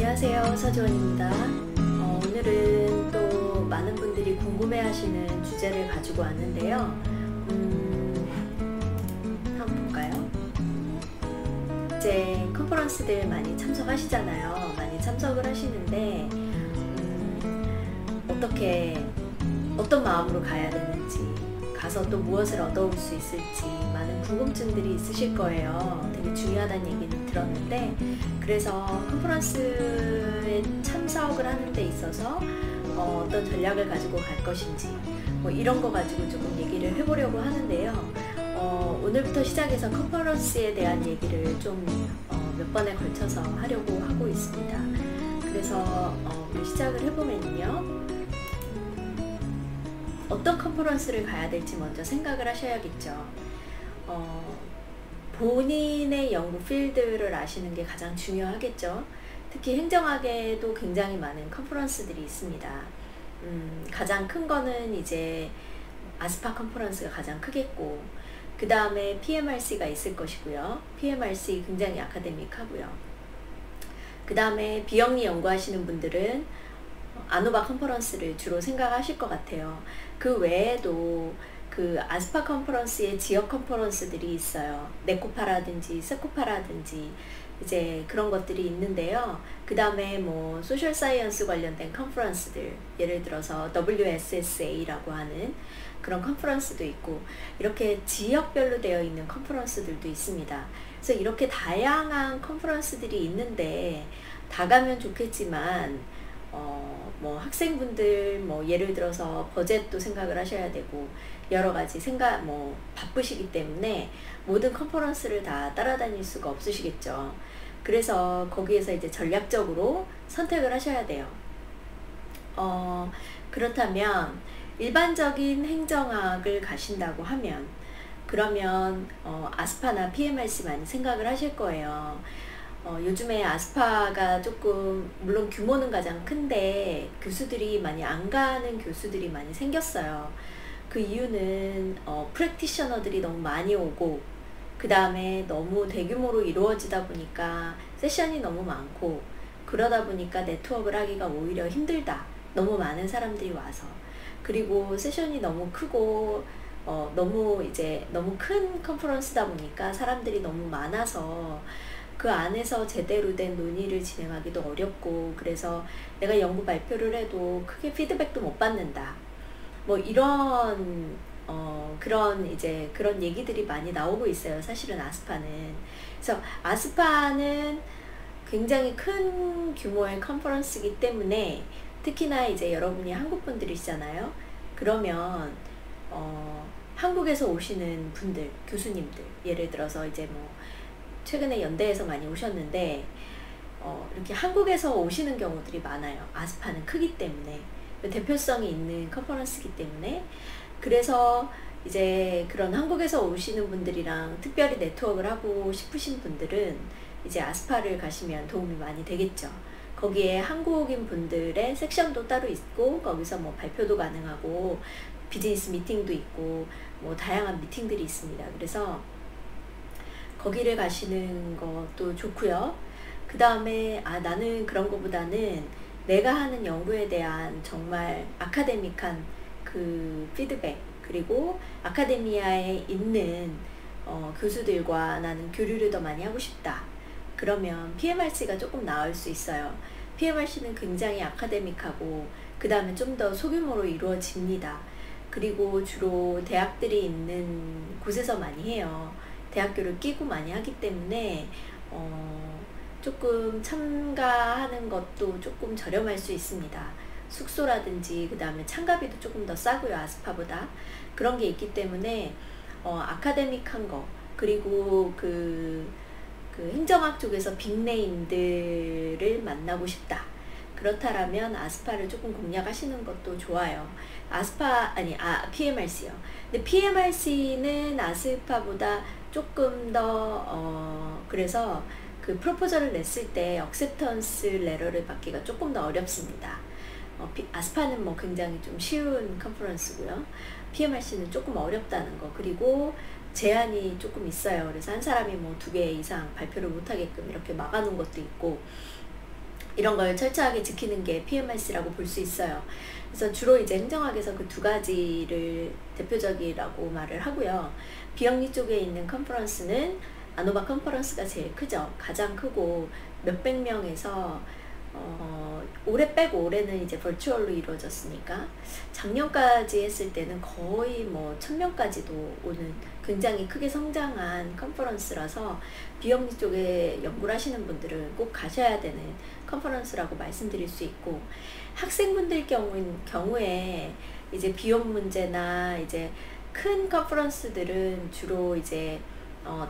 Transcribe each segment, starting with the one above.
안녕하세요, 서지원입니다. 오늘은 또 많은 분들이 궁금해하시는 주제를 가지고 왔는데요. 한번 볼까요? 이제 컨퍼런스들 많이 참석하시잖아요. 많이 참석을 하시는데 어떤 마음으로 가야 되는지, 가서 또 무엇을 얻어올 수 있을지 많은 궁금증들이 있으실 거예요. 되게 중요하다는 얘기는 들었는데, 그래서 컨퍼런스에 참석을 하는 데 있어서 어떤 전략을 가지고 갈 것인지 뭐 이런 거 가지고 조금 얘기를 해보려고 하는데요. 오늘부터 시작해서 컨퍼런스에 대한 얘기를 좀 몇 번에 걸쳐서 하려고 하고 있습니다. 그래서 우리 시작을 해보면요, 어떤 컨퍼런스를 가야 될지 먼저 생각을 하셔야겠죠. 본인의 연구 필드를 아시는 게 가장 중요하겠죠. 특히 행정학에도 굉장히 많은 컨퍼런스들이 있습니다. 가장 큰 거는 이제 아스파 컨퍼런스가 가장 크겠고, 그 다음에 PMRC가 있을 것이고요. PMRC 굉장히 아카데믹하고요. 그 다음에 비영리 연구하시는 분들은 아노바 컨퍼런스를 주로 생각하실 것 같아요. 그 외에도 그 아스파 컨퍼런스의 지역 컨퍼런스들이 있어요. 네코파라든지 세코파라든지 이제 그런 것들이 있는데요. 그 다음에 뭐 소셜 사이언스 관련된 컨퍼런스들, 예를 들어서 WSSA라고 하는 그런 컨퍼런스도 있고, 이렇게 지역별로 되어 있는 컨퍼런스들도 있습니다. 그래서 이렇게 다양한 컨퍼런스들이 있는데 다 가면 좋겠지만 뭐 학생분들 뭐 예를 들어서 버젯도 생각을 하셔야 되고 여러 가지 바쁘시기 때문에 모든 컨퍼런스를 다 따라다닐 수가 없으시겠죠. 그래서 거기에서 이제 전략적으로 선택을 하셔야 돼요. 그렇다면 일반적인 행정학을 가신다고 하면, 그러면 아스파나 PMRC 많이 생각을 하실 거예요. 요즘에 아스파가 조금, 물론 규모는 가장 큰데 교수들이 많이 안 가는 교수들이 많이 생겼어요. 그 이유는 프랙티셔너들이 너무 많이 오고, 그 다음에 너무 대규모로 이루어지다 보니까 세션이 너무 많고, 그러다 보니까 네트워크를 하기가 오히려 힘들다. 너무 많은 사람들이 와서. 그리고 세션이 너무 크고 너무 큰 컨퍼런스다 보니까 사람들이 너무 많아서 그 안에서 제대로 된 논의를 진행하기도 어렵고, 그래서 내가 연구 발표를 해도 크게 피드백도 못 받는다. 뭐 이런 그런 얘기들이 많이 나오고 있어요. 사실은 아스파는. 그래서 아스파는 굉장히 큰 규모의 컨퍼런스이기 때문에, 특히나 이제 여러분이 한국 분들이시잖아요. 그러면 한국에서 오시는 분들, 교수님들, 예를 들어서 이제 뭐 최근에 연대에서 많이 오셨는데 이렇게 한국에서 오시는 경우들이 많아요. 아스파는 크기 때문에, 대표성이 있는 컨퍼런스이기 때문에. 그래서 이제 그런 한국에서 오시는 분들이랑 특별히 네트워크를 하고 싶으신 분들은 이제 아스파를 가시면 도움이 많이 되겠죠. 거기에 한국인 분들의 섹션도 따로 있고, 거기서 뭐 발표도 가능하고 비즈니스 미팅도 있고 뭐 다양한 미팅들이 있습니다. 그래서 거기를 가시는 것도 좋고요. 그 다음에 나는 그런 것보다는 내가 하는 연구에 대한 정말 아카데믹한 그 피드백, 그리고 아카데미아에 있는 교수들과 나는 교류를 더 많이 하고 싶다. 그러면 PMRC가 조금 나을 수 있어요. PMRC는 굉장히 아카데믹하고, 그 다음에 좀 더 소규모로 이루어집니다. 그리고 주로 대학들이 있는 곳에서 많이 해요. 대학교를 끼고 많이 하기 때문에 조금 참가하는 것도 조금 저렴할 수 있습니다. 숙소라든지 그 다음에 참가비도 조금 더 싸고요, 아스파보다. 그런 게 있기 때문에 아카데믹한 거, 그리고 그 행정학 쪽에서 빅네임들을 만나고 싶다. 그렇다면 아스파를 조금 공략하시는 것도 좋아요. PMRC요. 근데 PMRC는 아스파보다 조금 더 그래서 그 프로포절을 냈을 때 억셉턴스 레터를 받기가 조금 더 어렵습니다. 아스파는 뭐 굉장히 좀 쉬운 컨퍼런스고요. PMRC는 조금 어렵다는 거, 그리고 제한이 조금 있어요. 그래서 한 사람이 뭐 2개 이상 발표를 못하게끔 이렇게 막아놓은 것도 있고, 이런 걸 철저하게 지키는 게 PMRC라고 볼 수 있어요. 그래서 주로 이제 행정학에서 그 두 가지를 대표적이라고 말을 하고요. 비영리 쪽에 있는 컨퍼런스는 아노바 컨퍼런스가 제일 크죠. 가장 크고 몇백 명에서 올해 빼고 올해는 이제 버추얼로 이루어졌으니까 작년까지 했을 때는 거의 뭐 1000명까지도 오는 굉장히 크게 성장한 컨퍼런스라서 비영리 쪽에 연구를 하시는 분들은 꼭 가셔야 되는 컨퍼런스라고 말씀드릴 수 있고, 학생분들 경우에 이제 비용 문제나 이제 큰 컨퍼런스들은 주로 이제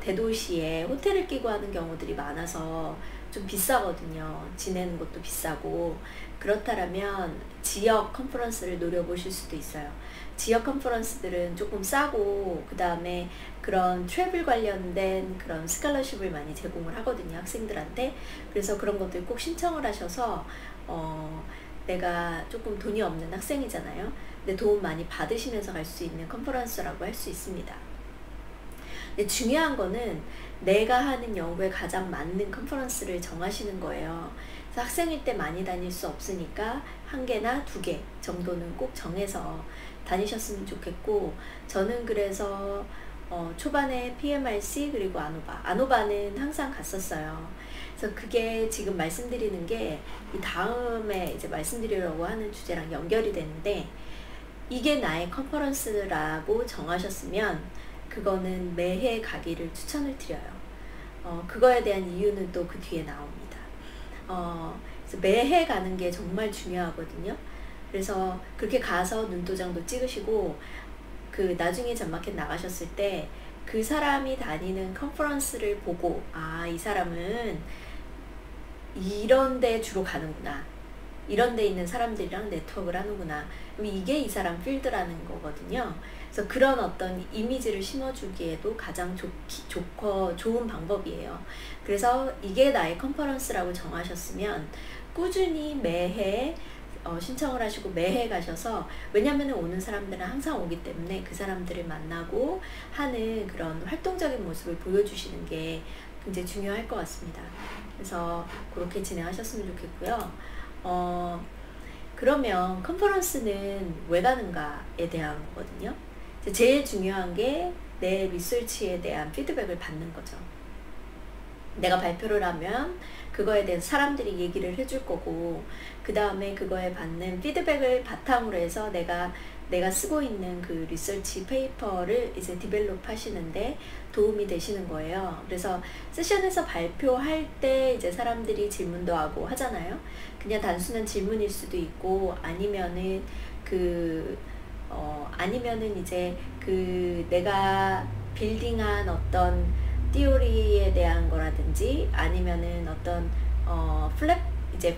대도시에 호텔을 끼고 하는 경우들이 많아서 좀 비싸거든요. 지내는 것도 비싸고. 그렇다면 지역 컨퍼런스를 노려보실 수도 있어요. 지역 컨퍼런스들은 조금 싸고, 그 다음에 그런 트래블 관련된 그런 스칼러십을 많이 제공을 하거든요, 학생들한테. 그래서 그런 것들 꼭 신청을 하셔서 내가 조금 돈이 없는 학생이잖아요. 근데 도움 많이 받으시면서 갈 수 있는 컨퍼런스라고 할 수 있습니다. 근데 중요한 거는 내가 하는 연구에 가장 맞는 컨퍼런스를 정하시는 거예요. 그래서 학생일 때 많이 다닐 수 없으니까 1개나 2개 정도는 꼭 정해서 다니셨으면 좋겠고, 저는 그래서 초반에 PMRC 그리고 아노바는 항상 갔었어요. 그래서 그게 지금 말씀드리는 게 이 다음에 이제 말씀드리려고 하는 주제랑 연결이 되는데, 이게 나의 컨퍼런스라고 정하셨으면 그거는 매해 가기를 추천을 드려요. 그거에 대한 이유는 또 그 뒤에 나옵니다. 그래서 매해 가는 게 정말 중요하거든요. 그래서 그렇게 가서 눈도장도 찍으시고, 그 나중에 전마켓 나가셨을 때 그 사람이 다니는 컨퍼런스를 보고, 아, 이 사람은 이런 데 주로 가는구나, 이런 데 있는 사람들이랑 네트워크를 하는구나, 그럼 이게 이 사람 필드라는 거거든요. 그래서 그런 어떤 이미지를 심어주기에도 가장 좋은 방법이에요. 그래서 이게 나의 컨퍼런스라고 정하셨으면 꾸준히 매해 신청을 하시고 매해 가셔서, 왜냐하면 오는 사람들은 항상 오기 때문에 그 사람들을 만나고 하는 그런 활동적인 모습을 보여주시는 게 굉장히 중요할 것 같습니다. 그래서 그렇게 진행하셨으면 좋겠고요. 그러면 컨퍼런스는 왜 가는가에 대한 거거든요. 제일 중요한 게 내 리서치에 대한 피드백을 받는 거죠. 내가 발표를 하면 그거에 대해서 사람들이 얘기를 해줄 거고, 그 다음에 그거에 받는 피드백을 바탕으로 해서 내가 쓰고 있는 그 리서치 페이퍼를 이제 디벨롭 하시는데 도움이 되시는 거예요. 그래서 세션에서 발표할 때 이제 사람들이 질문도 하고 하잖아요. 그냥 단순한 질문일 수도 있고, 아니면은 이제 내가 빌딩한 어떤 티오리에 대한 거라든지, 아니면은 어떤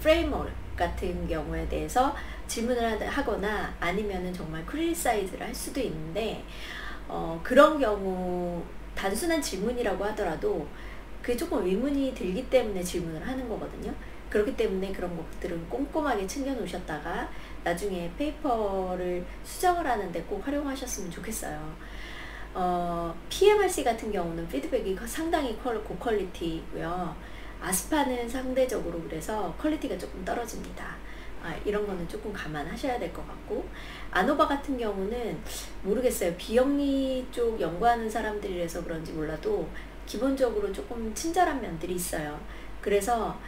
프레임워크 같은 경우에 대해서 질문을 하거나, 아니면은 정말 크리티사이즈를 할 수도 있는데, 그런 경우 단순한 질문이라고 하더라도 그게 조금 의문이 들기 때문에 질문을 하는 거거든요. 그렇기 때문에 그런 것들은 꼼꼼하게 챙겨 놓으셨다가 나중에 페이퍼를 수정을 하는데 꼭 활용하셨으면 좋겠어요. PMRC 같은 경우는 피드백이 상당히 고퀄리티고요. 아스파는 상대적으로 그래서 퀄리티가 조금 떨어집니다. 이런 거는 조금 감안하셔야 될 것 같고, 아노바 같은 경우는 모르겠어요. 비영리 쪽 연구하는 사람들이라서 그런지 몰라도 기본적으로 조금 친절한 면들이 있어요. 그래서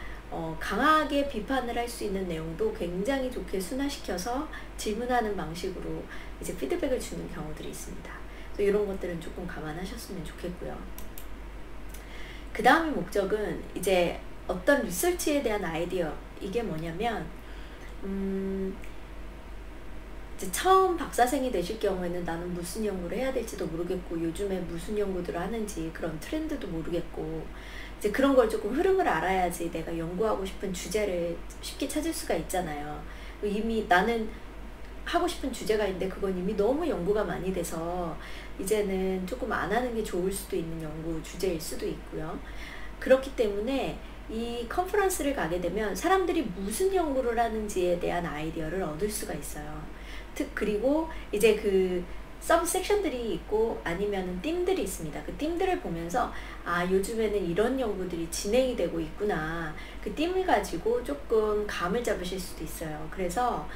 강하게 비판을 할 수 있는 내용도 굉장히 좋게 순화시켜서 질문하는 방식으로 이제 피드백을 주는 경우들이 있습니다. 그래서 이런 것들은 조금 감안하셨으면 좋겠고요. 그 다음의 목적은 이제 어떤 리서치에 대한 아이디어, 이게 뭐냐면 이제 처음 박사생이 되실 경우에는 나는 무슨 연구를 해야 될지도 모르겠고, 요즘에 무슨 연구들을 하는지 그런 트렌드도 모르겠고, 이제 그런 걸 조금 흐름을 알아야지 내가 연구하고 싶은 주제를 쉽게 찾을 수가 있잖아요. 이미 나는 하고 싶은 주제가 있는데 그건 이미 너무 연구가 많이 돼서 이제는 조금 안 하는 게 좋을 수도 있는 연구 주제일 수도 있고요. 그렇기 때문에 이 컨퍼런스를 가게 되면 사람들이 무슨 연구를 하는지에 대한 아이디어를 얻을 수가 있어요. 그리고 이제 서브 섹션들이 있고 아니면은 팀들이 있습니다. 그 팀들을 보면서 아, 요즘에는 이런 연구들이 진행이 되고 있구나. 그 팀을 가지고 조금 감을 잡으실 수도 있어요. 그래서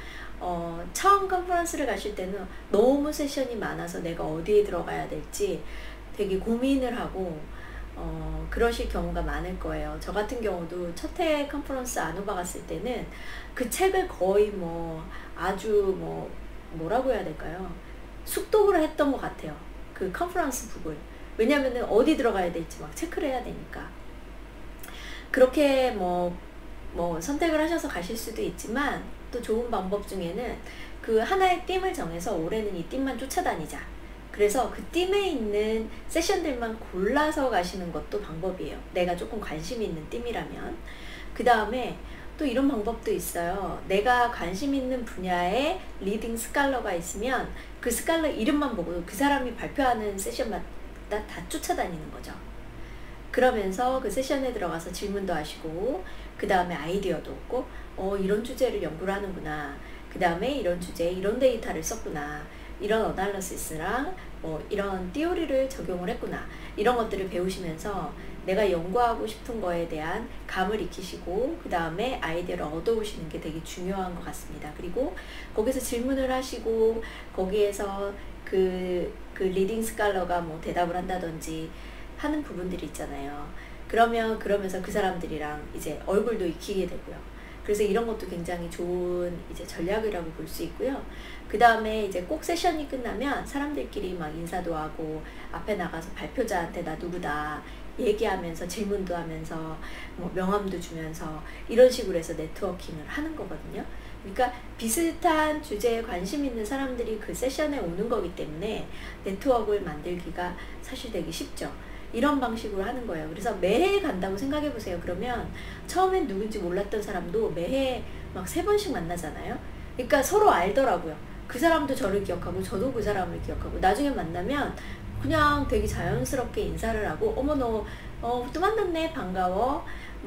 처음 컨퍼런스를 가실 때는 너무 세션이 많아서 내가 어디에 들어가야 될지 되게 고민을 하고 그러실 경우가 많을 거예요. 저 같은 경우도 첫 해 컨퍼런스 아누바 갔을 때는 그 책을 거의 뭐 아주 뭐라고 해야 될까요? 숙독을 했던 것 같아요. 그 컨퍼런스 북을. 왜냐면은 어디 들어가야 될지 막 체크를 해야 되니까. 그렇게 선택을 하셔서 가실 수도 있지만 또 좋은 방법 중에는 그 하나의 팀을 정해서 올해는 이 팀만 쫓아다니자. 그래서 그 팀에 있는 세션들만 골라서 가시는 것도 방법이에요. 내가 조금 관심 있는 팀이라면. 그 다음에 또 이런 방법도 있어요. 내가 관심 있는 분야에 리딩 스칼러가 있으면 그 스칼러 이름만 보고 그 사람이 발표하는 세션마다 다 쫓아다니는 거죠. 그러면서 그 세션에 들어가서 질문도 하시고 그 다음에 아이디어도 얻고 이런 주제를 연구를 하는구나. 그 다음에 이런 주제에 이런 데이터를 썼구나. 이런 어널리시스랑 이런 티오리를 적용을 했구나. 이런 것들을 배우시면서 내가 연구하고 싶은 거에 대한 감을 익히시고 그 다음에 아이디어를 얻어오시는 게 되게 중요한 것 같습니다. 그리고 거기서 질문을 하시고 거기에서 그 리딩 스칼러가 대답을 한다든지 하는 부분들이 있잖아요. 그러면서 그 사람들이랑 이제 얼굴도 익히게 되고요. 그래서 이런 것도 굉장히 좋은 이제 전략이라고 볼 수 있고요. 그 다음에 이제 꼭 세션이 끝나면 사람들끼리 막 인사도 하고 앞에 나가서 발표자한테 나 누구다 얘기하면서 질문도 하면서 명함도 주면서 이런 식으로 해서 네트워킹을 하는 거거든요. 그러니까 비슷한 주제에 관심 있는 사람들이 그 세션에 오는 거기 때문에 네트워크를 만들기가 사실 되게 쉽죠. 이런 방식으로 하는 거예요. 그래서 매해 간다고 생각해 보세요. 그러면 처음엔 누군지 몰랐던 사람도 매해 막 3번씩 만나잖아요. 그러니까 서로 알더라고요. 그 사람도 저를 기억하고 저도 그 사람을 기억하고 나중에 만나면 그냥 되게 자연스럽게 인사를 하고 어머 너 또 만났네 반가워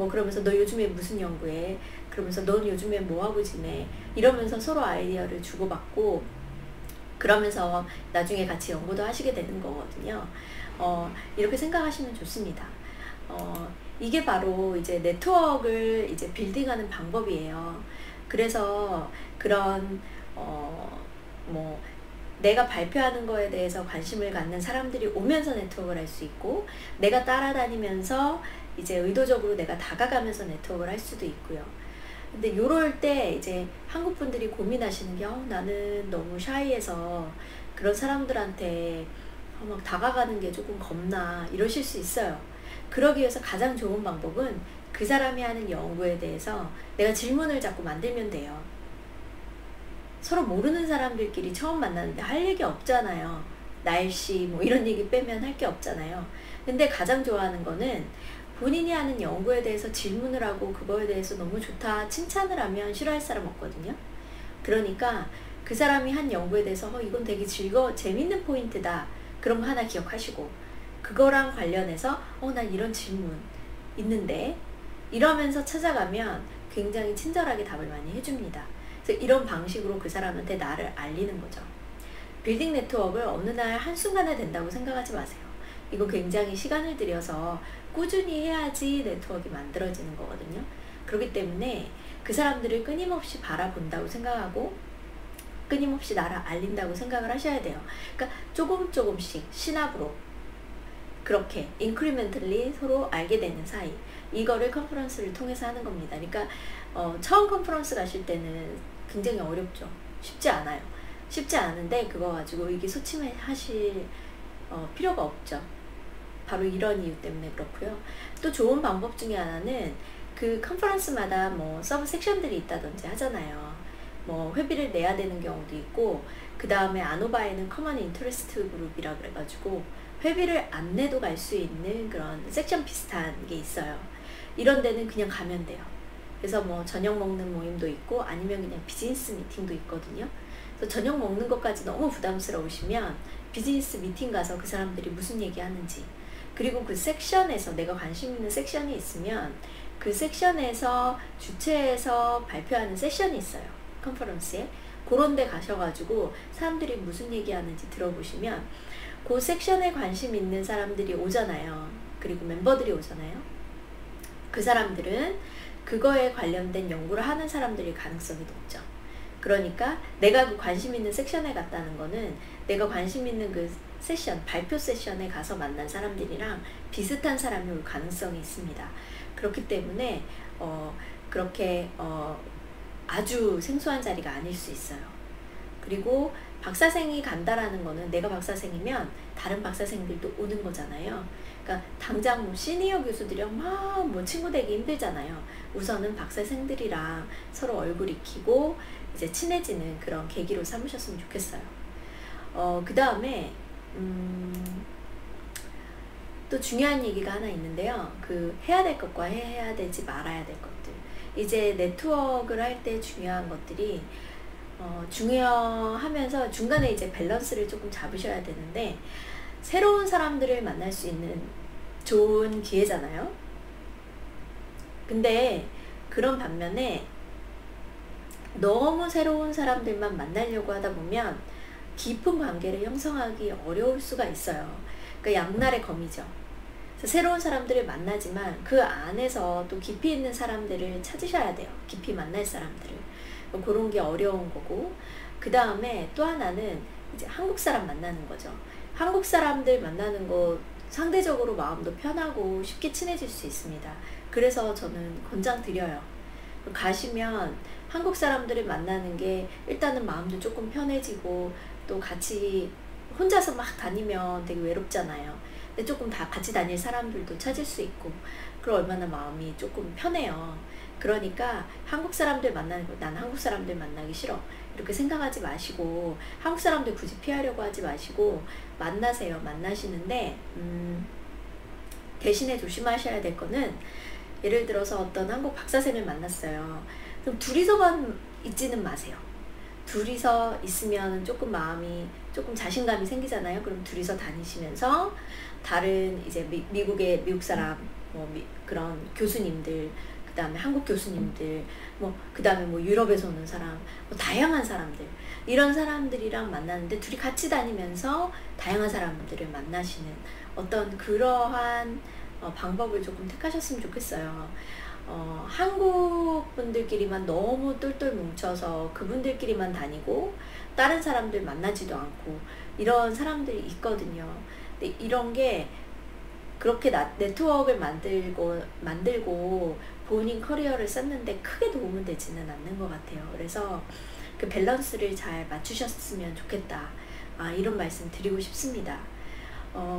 그러면서 너 요즘에 무슨 연구해 그러면서 넌 요즘에 뭐하고 지내 이러면서 서로 아이디어를 주고받고 그러면서 나중에 같이 연구도 하시게 되는 거거든요. 이렇게 생각하시면 좋습니다. 이게 바로 이제 네트워크를 이제 빌딩하는 방법이에요. 그래서 그런 내가 발표하는 거에 대해서 관심을 갖는 사람들이 오면서 네트워크를 할 수 있고 내가 따라다니면서 이제 의도적으로 내가 다가가면서 네트워크를 할 수도 있고요. 근데 요럴 때 이제 한국 분들이 고민하시는 게 나는 너무 샤이해서 그런 사람들한테 막 다가가는 게 조금 겁나 이러실 수 있어요. 그러기 위해서 가장 좋은 방법은 그 사람이 하는 연구에 대해서 내가 질문을 자꾸 만들면 돼요. 서로 모르는 사람들끼리 처음 만나는데 할 얘기 없잖아요. 날씨 이런 얘기 빼면 할 게 없잖아요. 근데 가장 좋아하는 거는 본인이 하는 연구에 대해서 질문을 하고 그거에 대해서 너무 좋다 칭찬을 하면 싫어할 사람 없거든요. 그러니까 그 사람이 한 연구에 대해서 이건 되게 재밌는 포인트다. 그런 거 하나 기억하시고 그거랑 관련해서 난 이런 질문 있는데 이러면서 찾아가면 굉장히 친절하게 답을 많이 해줍니다. 그래서 이런 방식으로 그 사람한테 나를 알리는 거죠. 빌딩 네트워크를 어느 날 한순간에 된다고 생각하지 마세요. 이거 굉장히 시간을 들여서 꾸준히 해야지 네트워크가 만들어지는 거거든요. 그렇기 때문에 그 사람들을 끊임없이 바라본다고 생각하고 끊임없이 나를 알린다고 생각을 하셔야 돼요. 그러니까 조금씩 시납으로 그렇게 인크리멘털리 서로 알게 되는 사이 이거를 컨퍼런스를 통해서 하는 겁니다. 그러니까 처음 컨퍼런스 가실 때는 굉장히 어렵죠. 쉽지 않아요. 쉽지 않은데 그거 가지고 이게 소침하실 필요가 없죠. 바로 이런 이유 때문에 그렇고요. 또 좋은 방법 중에 하나는 그 컨퍼런스마다 서브 섹션들이 있다든지 하잖아요. 회비를 내야 되는 경우도 있고 그 다음에 아노바에는 커먼 인터레스트 그룹이라 그래가지고 회비를 안 내도 갈 수 있는 그런 섹션 비슷한 게 있어요. 이런 데는 그냥 가면 돼요. 그래서 저녁 먹는 모임도 있고 아니면 그냥 비즈니스 미팅도 있거든요. 그래서 저녁 먹는 것까지 너무 부담스러우시면 비즈니스 미팅 가서 그 사람들이 무슨 얘기 하는지 그리고 그 섹션에서 내가 관심 있는 섹션이 있으면 그 섹션에서 주최해서 발표하는 세션이 있어요. 컨퍼런스에 그런 데 가셔가지고 사람들이 무슨 얘기하는지 들어보시면 그 섹션에 관심 있는 사람들이 오잖아요. 그리고 멤버들이 오잖아요. 그 사람들은 그거에 관련된 연구를 하는 사람들일 가능성이 높죠. 그러니까 내가 그 관심 있는 섹션에 갔다는 거는 내가 관심 있는 그 세션, 발표 세션에 가서 만난 사람들이랑 비슷한 사람이 올 가능성이 있습니다. 그렇기 때문에 그렇게 아주 생소한 자리가 아닐 수 있어요. 그리고 박사생이 간다라는 거는 내가 박사생이면 다른 박사생들도 오는 거잖아요. 그러니까 당장 뭐 시니어 교수들이랑 막 뭐 친구 되기 힘들잖아요. 우선은 박사생들이랑 서로 얼굴 익히고 이제 친해지는 그런 계기로 삼으셨으면 좋겠어요. 그 다음에 또 중요한 얘기가 하나 있는데요. 그 해야 될 것과 해야 되지 말아야 될 것들. 이제 네트워크를 할 때 중요한 것들이 중요하면서 중간에 이제 밸런스를 조금 잡으셔야 되는데, 새로운 사람들을 만날 수 있는 좋은 기회잖아요. 근데 그런 반면에 너무 새로운 사람들만 만나려고 하다 보면 깊은 관계를 형성하기 어려울 수가 있어요. 그러니까 양날의 검이죠. 그래서 새로운 사람들을 만나지만 그 안에서 또 깊이 있는 사람들을 찾으셔야 돼요. 깊이 만날 사람들을. 그런 게 어려운 거고, 그 다음에 또 하나는 이제 한국 사람 만나는 거죠. 한국 사람들 만나는 거 상대적으로 마음도 편하고 쉽게 친해질 수 있습니다. 그래서 저는 권장드려요. 가시면 한국 사람들을 만나는 게 일단은 마음도 조금 편해지고, 또 같이 혼자서 막 다니면 되게 외롭잖아요. 근데 조금 다 같이 다닐 사람들도 찾을 수 있고, 그럼 얼마나 마음이 조금 편해요. 그러니까 한국 사람들 만나는 거, 난 한국 사람들 만나기 싫어, 이렇게 생각하지 마시고, 한국 사람들 굳이 피하려고 하지 마시고 만나세요. 만나시는데 대신에 조심하셔야 될 거는, 예를 들어서 어떤 한국 박사생을 만났어요. 그럼 둘이서만 있지는 마세요. 둘이서 있으면 조금 마음이 조금 자신감이 생기잖아요. 그럼 둘이서 다니시면서 다른 이제 미국 사람, 그런 교수님들, 그 다음에 한국 교수님들, 그 다음에 유럽에서 오는 사람, 다양한 사람들, 이런 사람들이랑 만나는데 둘이 같이 다니면서 다양한 사람들을 만나시는 어떤 그러한 방법을 조금 택하셨으면 좋겠어요. 한국 분들끼리만 너무 똘똘 뭉쳐서 그분들끼리만 다니고 다른 사람들 만나지도 않고 이런 사람들이 있거든요. 근데 이런 게 그렇게 네트워크를 만들고 본인 커리어를 쌓는데 크게 도움은 되지는 않는 것 같아요. 그래서 그 밸런스를 잘 맞추셨으면 좋겠다, 이런 말씀 드리고 싶습니다.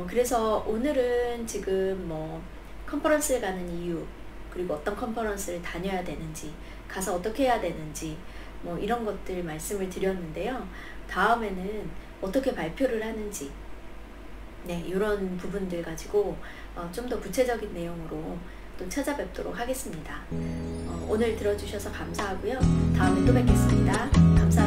그래서 오늘은 지금 컨퍼런스를 가는 이유, 그리고 어떤 컨퍼런스를 다녀야 되는지, 가서 어떻게 해야 되는지, 이런 것들 말씀을 드렸는데요. 다음에는 어떻게 발표를 하는지, 이런 부분들 가지고 좀 더 구체적인 내용으로 또 찾아뵙도록 하겠습니다. 오늘 들어주셔서 감사하고요. 다음에 또 뵙겠습니다. 감사합니다.